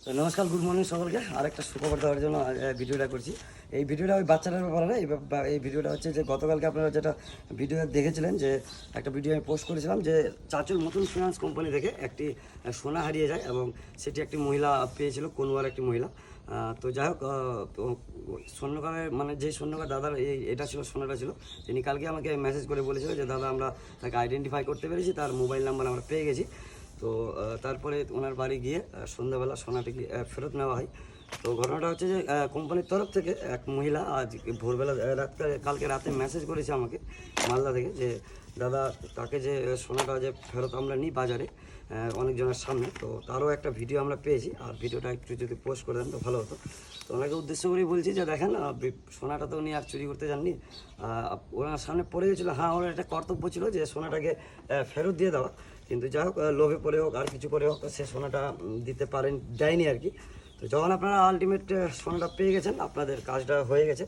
তো নমস্কার, good morning সকলকে। আরেকটা সুখবর দেওয়ার জন্য ভিডিওটা করছি। এই ভিডিওটা ওই বাচ্চাটার ব্যাপারে না। এই ভিডিওটা হচ্ছে যে গতকালকে আপনারা যেটা ভিডিও দেখেছিলেন, যে একটা ভিডিও আমি পোস্ট করেছিলাম যে চাচুর মতন ফিনান্স কোম্পানি থেকে একটি সোনা হারিয়ে যায় এবং সেটি একটি মহিলা পেয়েছিল, কোনোয়ার একটি মহিলা। তো যাই হোক, স্বর্ণকারের মানে যে স্বর্ণকার দাদার এটা ছিল, সোনাটা ছিল, তিনি কালকে আমাকে মেসেজ করে বলেছিল যে দাদা আমরা তাকে আইডেন্টিফাই করতে পেরেছি, তার মোবাইল নাম্বার আমরা পেয়ে গেছি। তো তারপরে ওনার বাড়ি গিয়ে সন্ধ্যাবেলা সোনাটি ফেরত নেওয়া হয়। তো ঘটনাটা হচ্ছে যে কোম্পানির তরফ থেকে এক মহিলা আজ ভোরবেলা কালকে রাতে মেসেজ করেছে আমাকে মালদা থেকে, যে দাদা তাকে যে সোনাটা যে ফেরত আমরা নিই বাজারে অনেকজনের সামনে, তো তারও একটা ভিডিও আমরা পেয়েছি। আর ভিডিওটা একটু যদি পোস্ট করে দেন তো ভালো হতো। তো ওনাকে উদ্দেশ্য করেই বলছি যে দেখেন, সোনাটা তো উনি আর চুরি করতে যাননি, ওনার সামনে পড়ে গেছিলো। হ্যাঁ, ওনার একটা কর্তব্য ছিল যে সোনাটাকে ফেরত দিয়ে দেওয়া, কিন্তু যাই হোক লোভে পড়ে হোক আর কিছু করে হোক সে সোনাটা দিতে দেয়নি আর কি। তো যখন আপনারা আলটিমেট সোনাটা পেয়ে গেছেন, আপনাদের কাজটা হয়ে গেছে।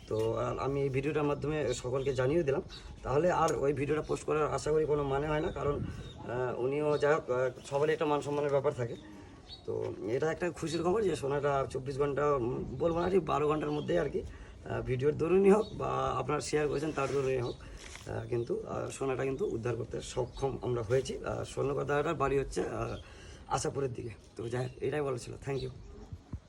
তো আমি এই ভিডিওটার মাধ্যমে সকলকে জানিয়ে দিলাম। তাহলে আর ওই ভিডিওটা পোস্ট করার আশা করি কোনো মানে হয় না, কারণ উনিও যাই হোক সবারই একটা মান সম্মানের ব্যাপার থাকে। তো এটা একটা খুশির খবর যে সোনাটা 24 ঘন্টা বলবো না, ঠিক 12 ঘন্টার মধ্যেই আর কি, ভিডিওর দরুনই হোক বা আপনার শেয়ার করেছেন তার দরুনই হোক, কিন্তু সোনাটা কিন্তু উদ্ধার করতে সক্ষম আমরা হয়েছি। স্বর্ণকার দাদাটার বাড়ি হচ্ছে আশাপুরের দিকে। তো যাই হোক, এটাই বলা ছিল। Thank you.